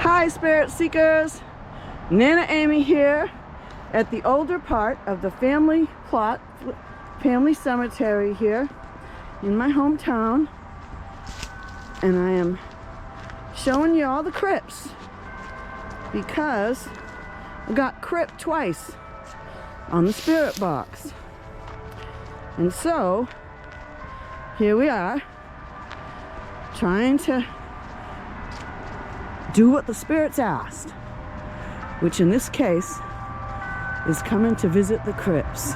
Hi Spirit Seekers, Nana Amy here at the older part of the family cemetery here in my hometown, and I am showing you all the crypts because I got crypt twice on the spirit box. And so here we are trying to do what the spirits asked, which in this case is coming to visit the crypts.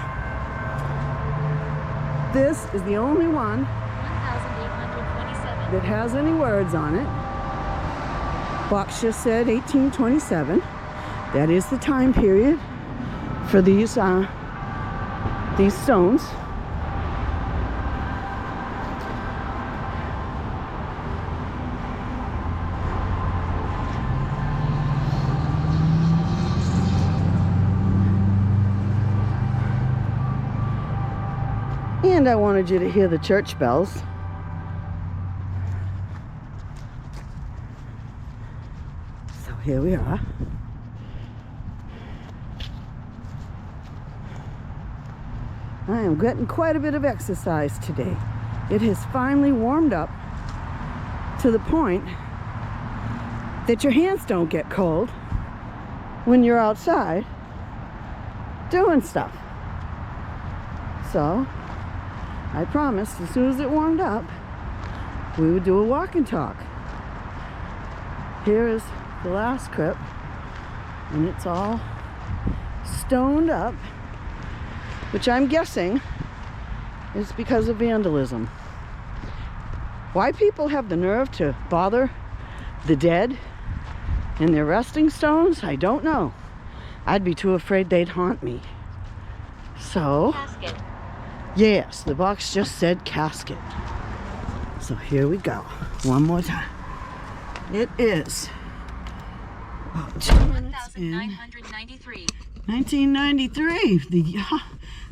This is the only one that has any words on it. Box just said 1827. That is the time period for these stones. And I wanted you to hear the church bells. So here we are. I am getting quite a bit of exercise today. It has finally warmed up to the point that your hands don't get cold when you're outside doing stuff. So I promised as soon as it warmed up, we would do a walk and talk. Here is the last crypt, and it's all stoned up, which I'm guessing is because of vandalism. Why people have the nerve to bother the dead and their resting stones, I don't know. I'd be too afraid they'd haunt me. So, casket. Yes, the box just said casket. So here we go. One more time. It is 1993. 1993.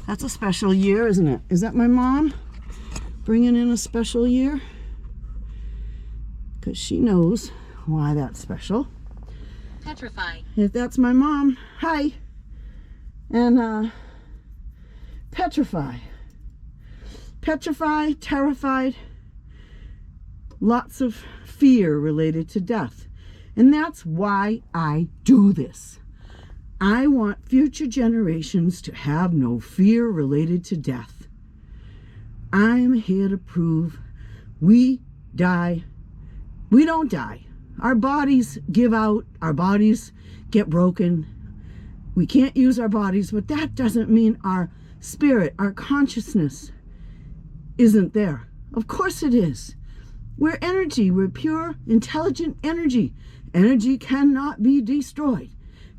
That's a special year, isn't it? Is that my mom bringing in a special year? Because she knows why that's special. Petrify. If that's my mom, hi. And petrify. Petrify, terrified, lots of fear related to death. And that's why I do this. I want future generations to have no fear related to death. I'm here to prove we die. We don't die. Our bodies give out. Our bodies get broken. We can't use our bodies, but that doesn't mean our spirit, our consciousness isn't there. Of course it is. We're energy. We're pure, intelligent energy. Energy cannot be destroyed.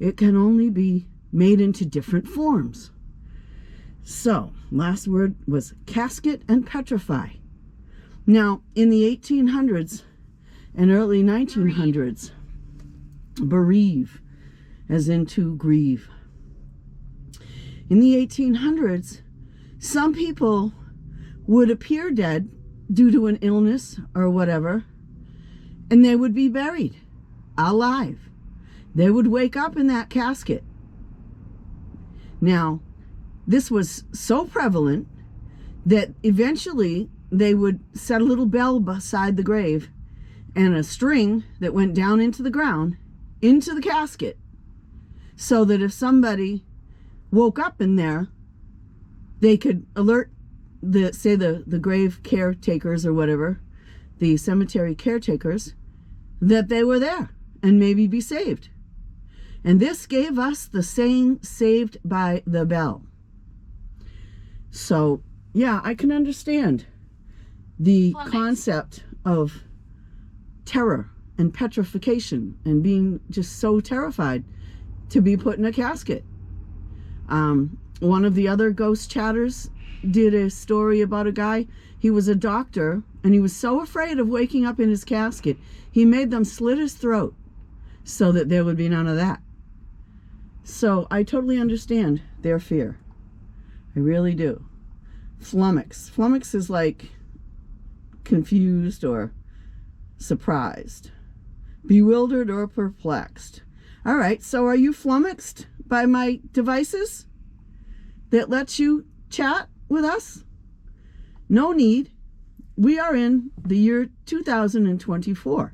It can only be made into different forms. So, last word was casket and petrify. Now, in the 1800s and early 1900s, bereave, as in to grieve. In the 1800s, some people would appear dead due to an illness or whatever, and they would be buried alive. They would wake up in that casket. Now, this was so prevalent that eventually they would set a little bell beside the grave and a string that went down into the ground, into the casket, so that if somebody woke up in there, they could alert the grave caretakers or whatever, the cemetery caretakers, that they were there and maybe be saved. And this gave us the saying, saved by the bell. So, yeah, I can understand the concept of terror and petrification and being just so terrified to be put in a casket. One of the other ghost chatters did a story about a guy. He was a doctor, and he was so afraid of waking up in his casket, he made them slit his throat so that there would be none of that. So I totally understand their fear. I really do. Flummox. Flummox is like confused or surprised. bewildered or perplexed. All right, so are you flummoxed by my devices that lets you chat with us? No need. We are in the year 2024.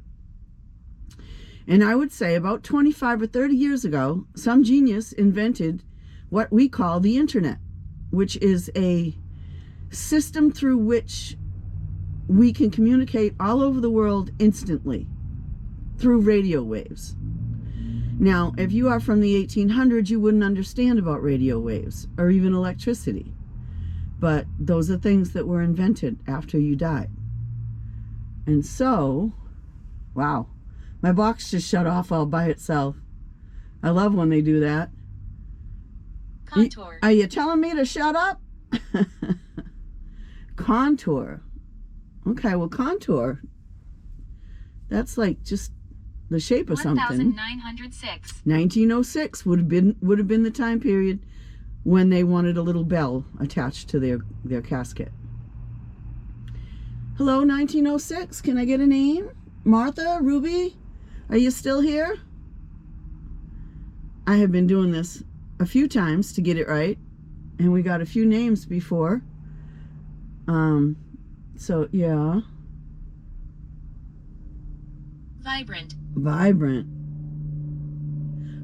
And I would say about 25 or 30 years ago, some genius invented what we call the internet, which is a system through which we can communicate all over the world instantly through radio waves. Now, if you are from the 1800s, you wouldn't understand about radio waves or even electricity. But those are things that were invented after you died. And so, wow, my box just shut off all by itself. I love when they do that. Contour. Are you telling me to shut up? Contour. Okay, well, contour, that's like just the shape of something. 1906. 1906 would have been the time period when they wanted a little bell attached to their casket. Hello, 1906. Can I get a name? Martha, Ruby, are you still here? I have been doing this a few times to get it right, and we got a few names before. So yeah. Vibrant. Vibrant.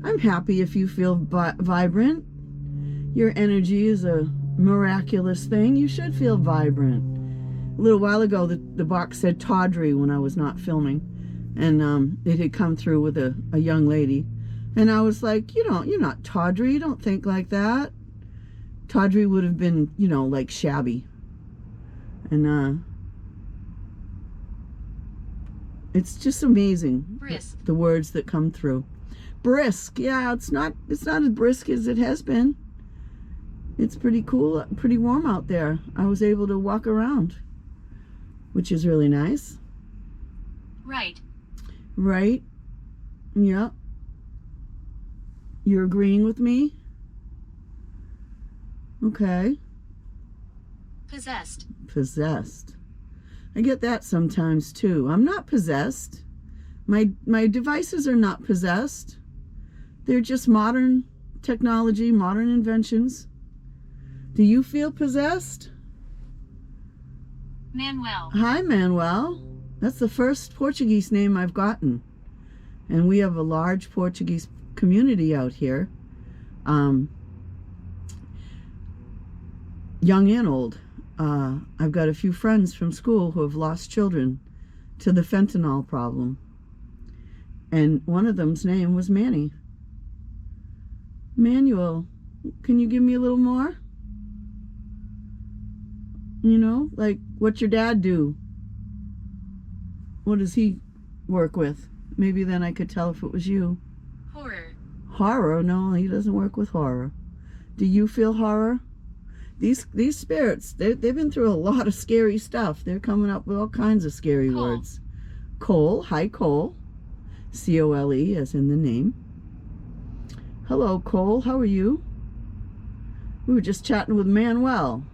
I'm happy if you feel vibrant. Your energy is a miraculous thing. You should feel vibrant. A little while ago, the box said tawdry when I was not filming, and it had come through with a young lady, and I was like, you're not tawdry. You don't think like that. Tawdry would have been, like shabby, and it's just amazing. Brisk. The words that come through. Brisk. Yeah, it's not as brisk as it has been. It's pretty cool, pretty warm out there. I was able to walk around, which is really nice. Right. Right. Yeah. You're agreeing with me? Okay. Possessed. Possessed. I get that sometimes too. I'm not possessed. My devices are not possessed. They're just modern technology, modern inventions. Do you feel possessed? Manuel. Hi, Manuel. That's the first Portuguese name I've gotten. And we have a large Portuguese community out here. Young and old. I've got a few friends from school who have lost children to the fentanyl problem. And one of them's name was Manny. Manuel, can you give me a little more? Like, what's your dad do? What does he work with? Maybe then I could tell if it was you. Horror. Horror? No, he doesn't work with horror. Do you feel horror? These spirits, they've been through a lot of scary stuff. They're coming up with all kinds of scary Cole. words. Cole. Hi, Cole. C-O-L-E, as in the name. Hello, Cole. How are you? We were just chatting with Manuel.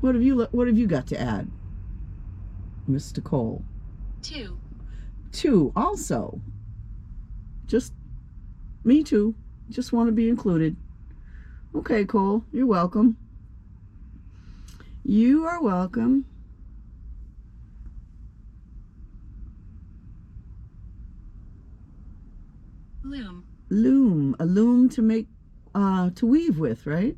What have you got to add, Mr. Cole? 2. 2 also. Just me too. Just want to be included. Okay, Cole. You're welcome. You are welcome. Loom. Loom. A loom to make, to weave with, right?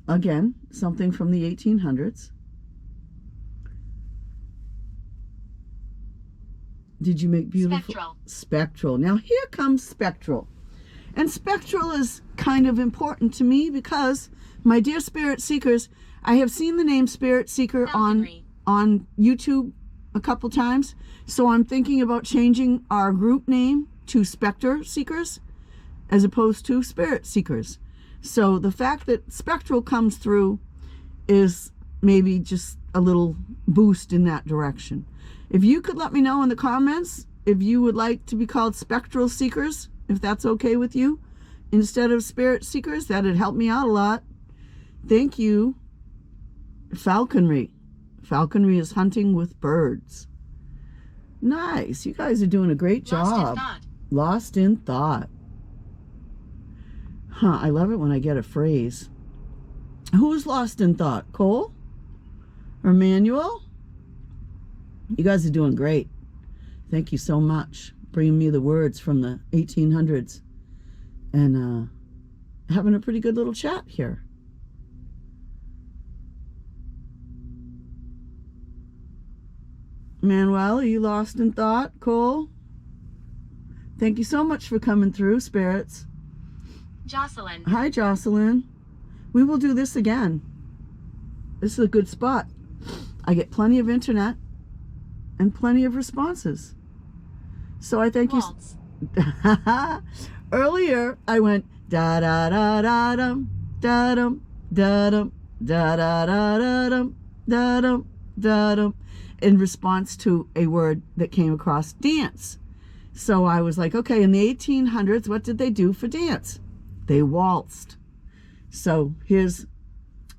Again, something from the 1800s. Did you make beautiful? Spectral. Spectral. Now here comes spectral. And spectral is kind of important to me because, my dear spirit seekers, I have seen the name Spirit Seeker Falconry. on YouTube a couple times. So I'm thinking about changing our group name to Spectre Seekers as opposed to Spirit Seekers. So the fact that spectral comes through is maybe just a little boost in that direction. If you could let me know in the comments if you would like to be called Spectral Seekers, if that's okay with you, instead of Spirit Seekers, that'd help me out a lot. Thank you. Falconry. Falconry is hunting with birds. Nice. You guys are doing a great Lost in job. thought. Lost in thought. Huh, I love it when I get a phrase. Who's lost in thought? Cole? Or Manuel? You guys are doing great. Thank you so much. Bringing me the words from the 1800s. And having a pretty good little chat here. Manuel, are you lost in thought? Cole? Thank you so much for coming through, spirits. Jocelyn. Hi, Jocelyn. We will do this again. This is a good spot. I get plenty of internet and plenty of responses. So I thank Waltz. you. Earlier, I went da da da da dum da dum da dum da da da da dum da dum da dum in response to a word that came across, dance. So I was like, okay, in the 1800s, what did they do for dance? They waltzed. So here's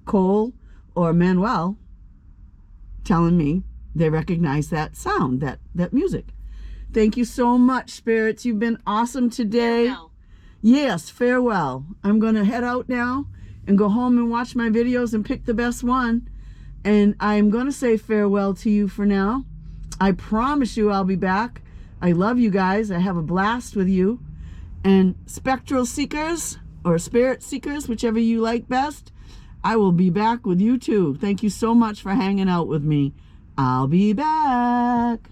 Cole or Manuel telling me they recognize that sound, that music. Thank you so much, spirits. You've been awesome today. Farewell. Yes, farewell. I'm going to head out now and go home and watch my videos and pick the best one. And I'm going to say farewell to you for now. I promise you I'll be back. I love you guys. I have a blast with you. And spectral seekers or spirit seekers, whichever you like best, I will be back with you too. Thank you so much for hanging out with me. I'll be back.